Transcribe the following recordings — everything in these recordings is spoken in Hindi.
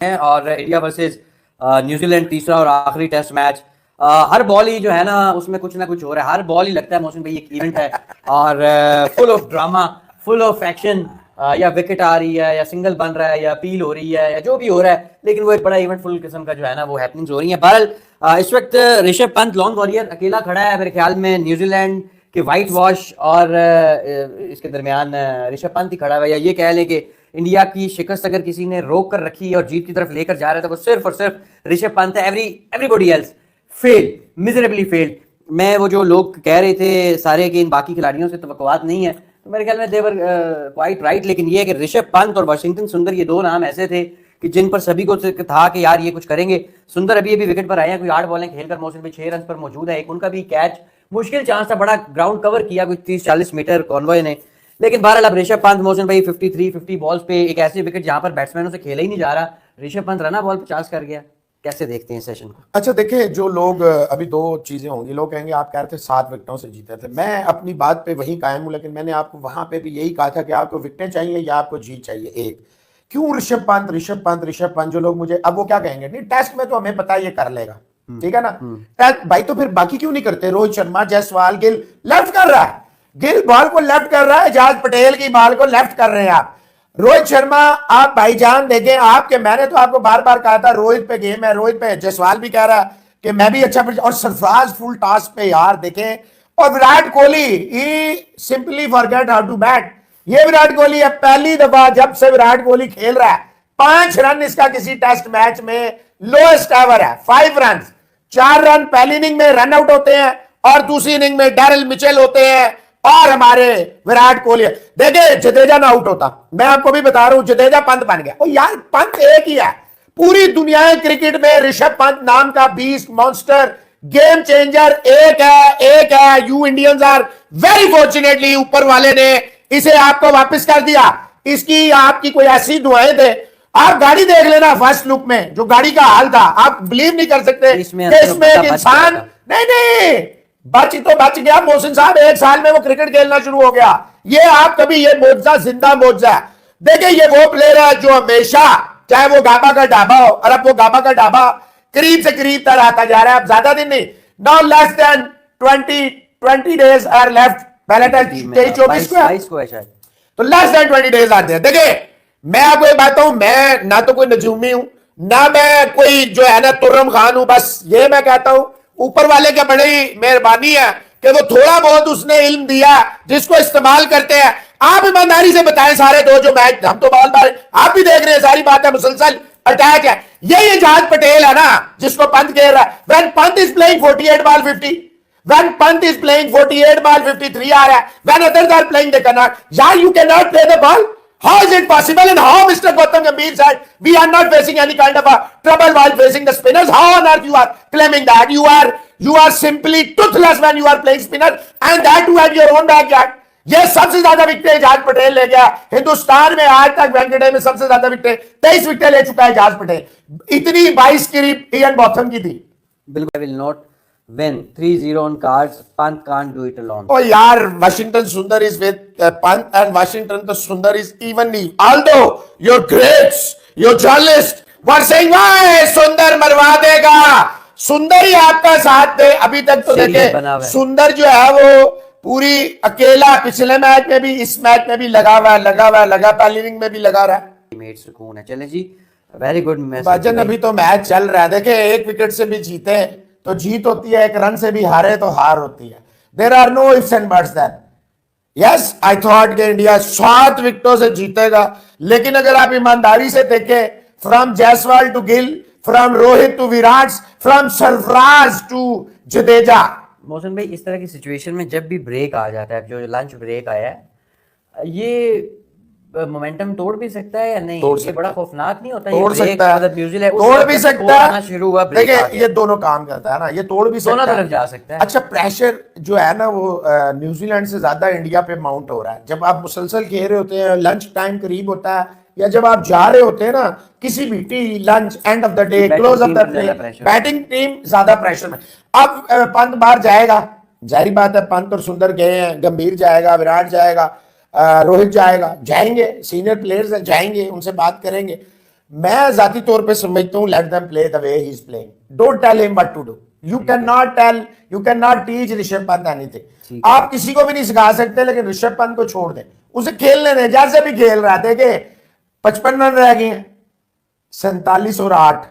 हैं और इंडिया वर्सेस न्यूजीलैंड तीसरा और आखिरी टेस्ट मैच। हर बॉल ही जो है ना उसमें कुछ ना कुछ हो रहा है, हर बॉल ही लगता है मौसम भाई एक इवेंट है और full of drama, full of action. या विकेट आ रही है या सिंगल बन रहा है या अपील हो रही है या जो भी हो रहा है, लेकिन वो एक बड़ा इवेंट फुल किस्म का जो है ना वो हैपनिंग्स हो रही है। बहरहाल इस वक्त ऋषभ पंत लॉन्ग वॉरियर अकेला खड़ा है मेरे ख्याल में, न्यूजीलैंड के वाइट वॉश और इसके दरमियान ऋषभ पंत ही खड़ा है, या ये कह लें कि इंडिया की शिकस्त अगर किसी ने रोक कर रखी और जीत की तरफ लेकर जा रहा है तो वो सिर्फ और सिर्फ ऋषभ पंत है। Everybody else fail, miserably failed. मैं वो जो लोग कह रहे थे सारे कि इन बाकी खिलाड़ियों से तवक्कुआत नहीं है, तो मेरे ख्याल में देवर क्वाइट राइट। लेकिन ये है कि ऋषभ पंत और वाशिंगटन सुंदर ये दो नाम ऐसे थे कि जिन पर सभी को था कि यार ये कुछ करेंगे। सुंदर अभी विकेट पर आए हैं, कोई 8 बॉलें खेलकर मौसम पे 6 रन पर मौजूद है। एक उनका भी कैच मुश्किल चांस था, बड़ा ग्राउंड कवर किया कोई 30-40 मीटर कॉन्वॉय ने, लेकिन बहरहाल अब ऋषभ पंत मौसम भाई 53-50 बॉल्स पे एक ऐसे विकेट जहां पर बैट्समैनों से खेला ही नहीं जा रहा, ऋषभ पंत रना बॉल 50 कर गया। कैसे देखते हैं सेशन को? अच्छा देखिए, जो लोग अभी दो चीजें होंगी, लोग कहेंगे आप कह रहे थे 7 विकेटों से जीते थे। मैं अपनी बात पे वहीं कायम हूं, लेकिन मैंने आपको वहां पे भी यही कहा था कि आपको विकेटें चाहिए या आपको जीत चाहिए। एक क्यों ऋषभ पंत ऋषभ पंत ऋषभ पंत, जो लोग मुझे अब वो क्या कहेंगे, नहीं टेस्ट में तो हमें पता है ये कर लेगा, ठीक है ना टेस्ट भाई, तो फिर बाकी क्यों नहीं करते? रोहित शर्मा, जायसवाल, गिल लेफ्ट कर रहा है, गिल बॉल को लेफ्ट कर रहा है, एजाज पटेल की बॉल को लेफ्ट कर रहे हैं आप। रोहित शर्मा आप भाईजान देखें आपके, मैंने तो आपको बार बार कहा था रोहित पे गेम है, रोहित पे जायसवाल भी कह रहा है कि मैं भी अच्छा, और सरफराज फुल टॉस पे यार देखें। और विराट कोहली ही simply forget how to bat. ये विराट कोहली है, पहली दफा जब से विराट कोहली खेल रहा है 5 रन इसका किसी टेस्ट मैच में लोएस्ट एवर है, 5 रन। 4 रन पहली इनिंग में रन आउट होते हैं और दूसरी इनिंग में डैरिल मिचेल होते हैं और हमारे विराट कोहली। देखिए जडेजा ना आउट होता, मैं आपको भी बता रहा हूं, जडेजा पंत बन गया। और यार पंत एक ही है पूरी दुनिया क्रिकेट में, ऋषभ पंत नाम का बीस्ट मॉन्स्टर गेम चेंजर एक है। You Indians are very fortunately, ऊपर वाले ने इसे आपको वापस कर दिया। इसकी आपकी कोई ऐसी दुआएं थे, आप गाड़ी देख लेना फर्स्ट लुक में जो गाड़ी का हाल था, आप बिलीव नहीं कर सकते इसमें एक इंसान नहीं बच तो बच गया। मोहसिन साहब 1 साल में वो क्रिकेट खेलना शुरू हो गया। ये आप कभी, ये मोजा जिंदा मोजा। देखिए ये वो प्लेयर है जो हमेशा, चाहे वो गाबा का ढाबा हो, और अब वो गाबा का ढाबा करीब से करीब तक आता जा रहा है। अब ज्यादा दिन नहीं, now less than 20 days are left. पहले 23-24 को है शायद, तो लेस देन 20 डेज आते हैं। देखिए मैं आपको एक बात हूं, मैं ना तो कोई नजूमी हूं ना मैं कोई जो है ना तुर्रम खान हूं, बस ये मैं कहता हूं ऊपर वाले की बड़ी मेहरबानी है कि वो थोड़ा बहुत उसने इल्म दिया जिसको इस्तेमाल करते हैं। आप ईमानदारी से बताएं, सारे दो जो मैच हम तो बार आप भी देख रहे हैं, सारी बात है, मुसलसल अटैक है। ये एजाज पटेल है ना जिसको पंत कह रहा है। When Pant is playing 48 ball 50, when Pant is playing 48 ball 53 आ रहा है, when others are playing they can not, यार you can not play the ball. How is it possible? And how Mr. Gautam Gambhir said we are not facing any kind of a trouble while facing the spinners? How on earth you are claiming that? You are simply toothless when you are playing spinner, and that too at your own backyard. ये सबसे ज्यादा विकेटें एजाज पटेल ले गया हिंदुस्तान में आज तक। वेंकटे में सबसे ज्यादा विकेटें 23 विकेटें ले चुका है एजाज पटेल। इतनी 22 की इयन बॉथम की थी। बिल्कुल will not win 3-0 on cards. Pant can't do it alone. Oh यार, Washington Sundar is with Pant, and Washington the Sundar is evenly. Although your greats, your journalists were saying why Sundar मरवा देगा, सुंदर ही आपका साथ दे। अभी तक तो देखे सुंदर जो है वो पूरी अकेला, पिछले मैच में भी इस मैच में भी लगा हुआ लगातार इनिंग में भी लगा रहा है। सुकून है। चले जी, वेरी गुड भाजन। अभी तो मैच चल रहा है, देखे 1 विकेट से भी जीते तो जीत होती है, 1 रन से भी हारे तो हार होती है। There are no ifs and buts that. Yes I thought कि इंडिया 7 विकेटों से जीतेगा, लेकिन अगर आप ईमानदारी से देखें, from Jaiswal to Gill, from Rohit to Virat, from Sarfaraz to Jadeja. Mohsin भाई इस तरह की सिचुएशन में जब भी ब्रेक आ जाता है, जो लंच ब्रेक आया है, ये मोमेंटम तोड़ भी सकता है या नहीं? ये बड़ा खौफनाक नहीं होता? तोड़ सकता है, मतलब न्यूजीलैंड तोड़ भी सकता है। शुरू हुआ, देखिए ये दोनों काम करता है ना, ये तोड़ भी सकता है, तरफ जा सकता है। अच्छा प्रेशर जो है ना वो न्यूजीलैंड से ज्यादा इंडिया पे माउंट हो रहा है। जब आप मुसलसल खेल रहे होते हैं, लंच टाइम करीब होता है, या जब आप जा रहे होते हैं ना किसी भी tea lunch end of the day, close of the day, batting team ज्यादा प्रेशर में। अब पंत बाहर जाएगा, जाहिर बात है, पंत और सुंदर गए हैं, गंभीर जाएगा, विराट जाएगा, रोहित जाएगा, जाएंगे, सीनियर प्लेयर्स हैं, जाएंगे, उनसे बात करेंगे। मैं जाती तौर पे समझता हूँ let them play the way he is playing, don't tell him what to do, you can not teach Rishabh Pant anything. आप किसी को भी नहीं सिखा सकते, लेकिन ऋषभ पंत को छोड़ दें, उसे खेलने दें जैसे भी खेल रहा है। देखे 55 रन रह गए हैं, 47 और 8,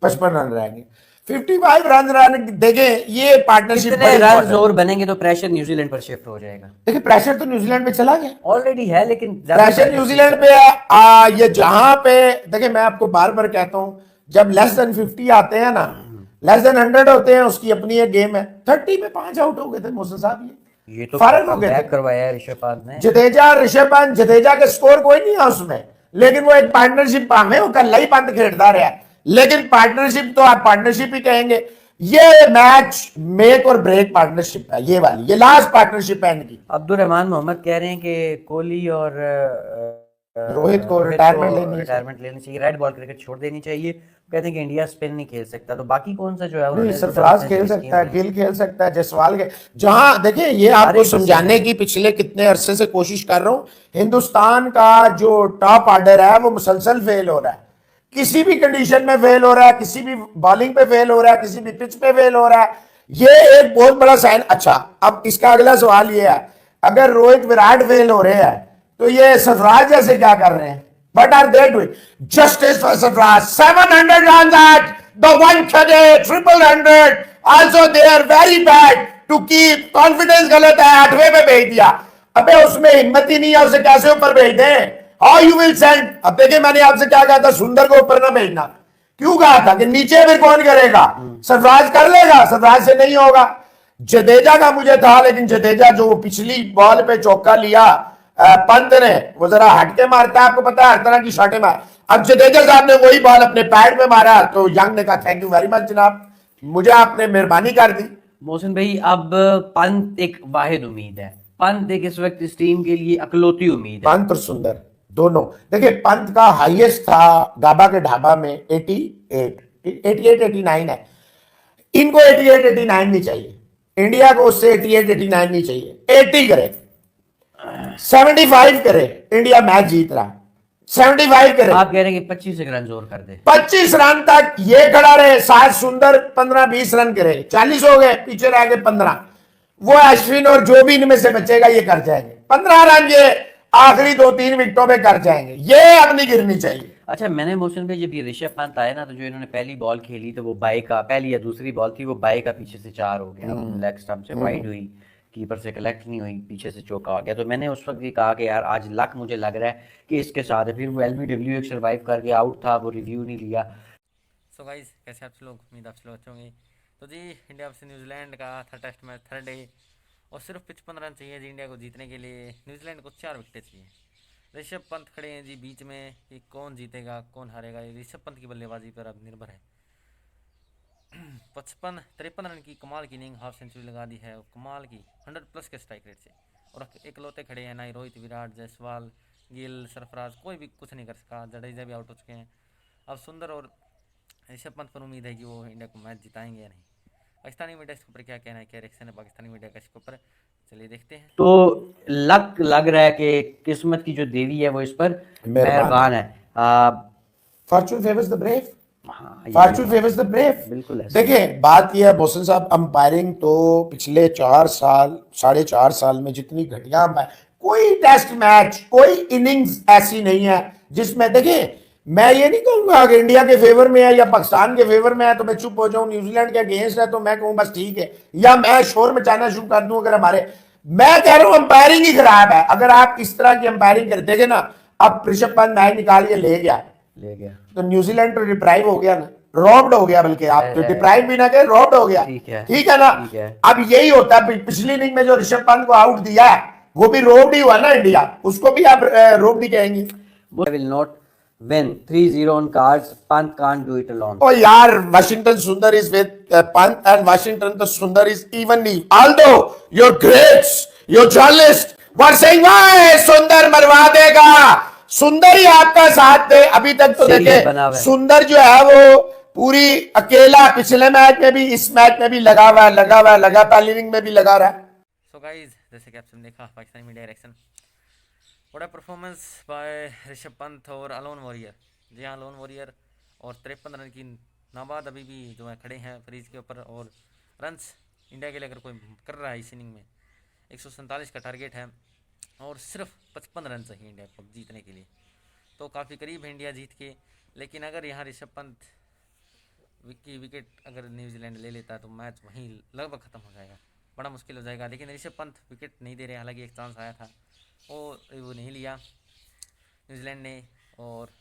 55 रन रह गए, 55 रन देखे। ये पार्टनरशिप कितने रन और बनेंगे तो प्रेशर न्यूजीलैंड पर शिफ्ट हो जाएगा। देखिए प्रेशर तो न्यूजीलैंड पे चला गया, ऑलरेडी है, लेकिन प्रेशर न्यूजीलैंड पे है। ये जहां पे देखिए मैं आपको बार बार कहता हूं, जब लेस देन 50 आते हैं ना, लेस देन 100 होते हैं, उसकी अपनी एक गेम है। 30 में 5 आउट हो गए थे मोहसिन साहब, ये तो फर्क हो गया करवाया ऋषभ पंत ने। ऋषभ पंत जडेजा के स्कोर कोई नहीं है उसमें, लेकिन वो एक पार्टनरशिप पावे, वो कल ही पंत खेलता रहा, लेकिन पार्टनरशिप तो आप पार्टनरशिप ही कहेंगे। ये मैच मेक और ब्रेक पार्टनरशिप है, ये वाली, ये लास्ट पार्टनरशिप है इनकी। अब्दुल रहमान मोहम्मद कह रहे हैं कि कोहली और रोहित को रिटायरमेंट लेनी चाहिए, रेड बॉल क्रिकेट छोड़ देनी चाहिए। कहते हैं कि इंडिया स्पिन नहीं खेल सकता, तो बाकी कौन सा जो है सरफराज खेल सकता है, गिल खेल सकता है, जायसवाल के। जहां देखिए ये आपको समझाने की पिछले कितने अरसे से कोशिश कर रहा हूं, हिंदुस्तान का जो टॉप ऑर्डर है वो मुसलसल फेल हो रहा है, किसी भी कंडीशन में फेल हो रहा है, किसी भी बॉलिंग पे फेल हो रहा है, किसी भी पिच पे फेल हो रहा है। ये एक बहुत बड़ा साइन। अच्छा, अब इसका अगला सवाल ये है, अगर रोहित विराट फेल हो रहे हैं तो ये सरफराज जैसे क्या कर रहे हैं? What are they doing? Justice for Sarfraz. 700 runs at the 100, 100. Also they are very bad to keep confidence। गलत है, 8वें पे भेज दिया। अबे उसमें हिम्मत ही नहीं है, उसे कैसे ऊपर भेज दें? How you will send? अब देखिए मैंने आपसे क्या कहा था, सुंदर को ऊपर ना भेजना। क्यों कहा था कि नीचे फिर कौन करेगा? सरफराज कर लेगा, सरफराज से नहीं होगा। जडेजा का मुझे था, लेकिन जडेजा जो पिछली बॉल पे चौका लिया पंत ने, वो जरा हटके मारता है, आपको पता है हर तरह की शॉटें मार। अब जडेजा साहब ने वही बॉल अपने पैड में मारा, तो यंग ने कहा थैंक यू वेरी मच जनाब, मुझे आपने मेहरबानी कर दी। मोहसिन भाई, अब पंत एक वाहिद उम्मीद है, पंत एक इस वक्त इस टीम के लिए अकलौती उम्मीद है। पंत और सुंदर दोनों। देखिए पंत का हाईएस्ट था गाबा के ढाबा में 88-89 है, इनको 88-89 नहीं चाहिए, इंडिया को उससे 88-89 नहीं चाहिए, 80 करे, 75 करे, इंडिया मैच जीत रहा, 75 करे। आप कह रहे हैं कि 25 रन जोर कर दे, 25 रन तक ये खड़ा रहे, शायद सुंदर 15-20 रन करे, 40 हो गए, पीछे रह गए 15, वो अश्विन और जो भी इनमें से बचेगा ये कर जाएंगे 15 रन, ये आखिरी 2-3 विकेटों पे कर जाएंगे, ये अपनी गिरनी चाहिए। अच्छा, मैंने मोहसिन भाई जब ये ऋषभ पंत आए ना, तो जो इन्होंने पहली बॉल खेली तो वो बाई का, पहली या दूसरी बॉल थी, वो बाई का पीछे से 4 हो गया, लेग स्टंप से वाइड हुई, कीपर से कलेक्ट नहीं हुई, पीछे से चौका हो गया। तो मैंने उस वक्त भी कहा कि यार आज लक मुझे लग रहा है कि इसके साथ है। फिर वो एलबीडब्ल्यू एक सर्वाइव करके आउट था, वो रिव्यू नहीं लिया। सो गाइस, कैसे आप लोग? उम्मीद आप लोग अच्छे होंगे। तो जी इंडिया से न्यूजीलैंड का था टेस्ट मैच, थर्ड डे, और सिर्फ 55 रन चाहिए जी इंडिया को जीतने के लिए। न्यूजीलैंड को 4 विकेटें चाहिए। ऋषभ पंत खड़े हैं जी बीच में, कि कौन जीतेगा कौन हारेगा, ये ऋषभ पंत की बल्लेबाजी पर अब निर्भर है। 53 रन की कमाल की इनिंग, हाफ सेंचुरी लगा दी है, और कमाल की 100+ के स्ट्राइक रेट से, और एकलौते खड़े हैं, ना ही रोहित, विराट, जायसवाल, गिल, सरफराज, कोई भी कुछ नहीं कर सका। जडेजा भी आउट हो चुके हैं। अब सुंदर और ऋषभ पंत पर उम्मीद है कि वो इंडिया को मैच जिताएंगे या नहीं। पाकिस्तानी मीडिया इसके ऊपर क्या कहना है, क्या रिएक्शन है पाकिस्तानी मीडिया का इसके ऊपर, चलिए देखते हैं। तो लक लग रहा है कि किस्मत की जो देवी है वो इस पर मेहरबान है। फॉर्चून फेवर्स द ब्रेव, हाँ, फॉर्चून फेवर्स द ब्रेव। बिल्कुल ऐसा। देखिए बात यह है मोहसिन साहब, अंपायरिंग तो पिछले 4 साल 4.5 साल में जितनी घटिया अंपायर, कोई टेस्ट मैच, कोई इनिंग्स ऐसी नहीं है जिसमें, देखिए मैं ये नहीं कहूंगा कि इंडिया के फेवर में है या पाकिस्तान के फेवर में है तो मैं चुप हो जाऊं, न्यूजीलैंड के अगेंस्ट है तो मैं कहूं बस ठीक है, या मैं शोर मचाना शुरू कर दूं अगर हमारे, मैं कह रहा हूं अंपायरिंग ही खराब है। अगर आप इस तरह की अंपायरिंग कर देंगे ना, अब ऋषभ पंत मैच निकाल के ले गया तो न्यूजीलैंड तो डिप्राइव हो गया ना, रॉब्ड हो गया, बल्कि आप तो डिप्राइव भी ना कहे, रॉब्ड हो गया, ठीक है ना। अब यही होता है, पिछली इनिंग में जो ऋषभ पंत को आउट दिया है वो भी रोब्ड ही हुआ ना इंडिया, उसको भी आप रोब्ड ही कहेंगे। will not win 3-0 on cards. Pant can't do it alone. Oh यार, Washington Sundar is with Pant, and Washington the Sundar is evenly. Although your greats, your journalists were saying why Sundar मरवा देगा, सुंदर ही आपका साथ दे। अभी तक तो देखे सुंदर जो है वो पूरी अकेला, पिछले मैच में भी इस मैच में भी लगा हुआ है, लगातार इनिंग में भी लगा रहा है। सो गाइस, जैसे कि आपने देखा Pakistani media reaction, what a performance by Rishabh Pant और अलोन वॉरियर। जी हाँ, लोन वॉरियर और 53 रन की नाबाद अभी भी जो है खड़े हैं फ्रीज के ऊपर। और रन्स इंडिया के लिए अगर कोई कर रहा है इस इनिंग में, 147 का टारगेट है और सिर्फ 55 रन चाहिए इंडिया को जीतने के लिए। तो काफ़ी करीब है इंडिया जीत के। लेकिन अगर यहाँ ऋषभ पंत की विकेट अगर न्यूजीलैंड ले लेता है तो मैच वहीं लगभग ख़त्म हो जाएगा, बड़ा मुश्किल हो जाएगा। लेकिन ऋषभ पंत विकेट नहीं दे रहे, हालांकि एक चांस आया था वो नहीं लिया न्यूजीलैंड ने। और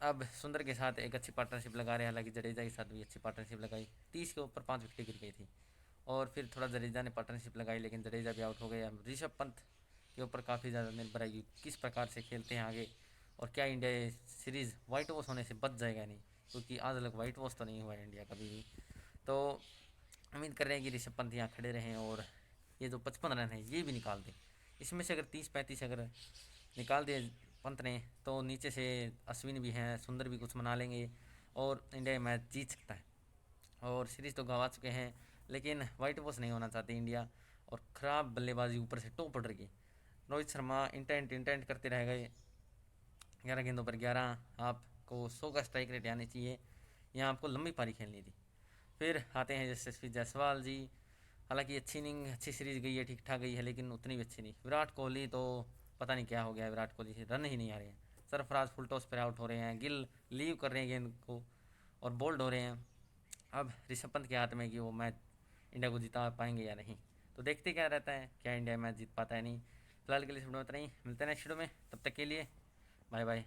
अब सुंदर के साथ एक अच्छी पार्टनरशिप लगा रहे हैं, हालांकि जडेजा के साथ भी अच्छी पार्टनरशिप लगाई। 30 के ऊपर 5 विकेट गिर गई थी और फिर थोड़ा जडेजा ने पार्टनरशिप लगाई, लेकिन जडेजा भी आउट हो गए। अब ऋषभ पंत के ऊपर काफ़ी ज़्यादा निर्भर है कि किस प्रकार से खेलते हैं आगे, और क्या इंडिया ये सीरीज़ वाइट वॉश होने से बच जाएगा नहीं, क्योंकि आज तक वाइट वॉश तो नहीं हुआ है इंडिया कभी भी। तो उम्मीद कर रहे हैं कि ऋषभ पंत यहाँ खड़े रहें और ये जो 55 रन है ये भी निकाल दें। इसमें से अगर 30-35 अगर निकाल दिए पंत ने तो नीचे से अश्विन भी हैं, सुंदर भी कुछ मना लेंगे और इंडिया ये मैच जीत सकता है। और सीरीज़ तो गंवा चुके हैं, लेकिन वाइट वॉश नहीं होना चाहती इंडिया। और ख़राब बल्लेबाजी ऊपर से टॉप ऑर्डर की, रोहित शर्मा इंटेंट करते रह गए। 11 गेंदों पर 11, आपको 100 का स्ट्राइक रेट आनी चाहिए, यहाँ आपको लंबी पारी खेलनी थी। फिर आते हैं यशस्वी जायसवाल जी, हालांकि अच्छी इनिंग अच्छी सीरीज़ गई है, ठीक ठाक गई है, लेकिन उतनी भी अच्छी नहीं। विराट कोहली तो पता नहीं क्या हो गया है, विराट कोहली से रन ही नहीं आ रहे हैं। सरफराज फुल टॉस पर आउट हो रहे हैं, गिल लीव कर रहे हैं गेंद को और बोल्ड हो रहे हैं। अब ऋषभ पंत के हाथ में कि वो मैच इंडिया को जिता पाएंगे या नहीं, तो देखते क्या रहता है, क्या इंडिया मैच जीत पाता है नहीं। फिलहाल के लिए इस वीडियो में इतना ही, मिलते हैं नेक्स्ट वीडियो में, तब तक के लिए बाय बाय।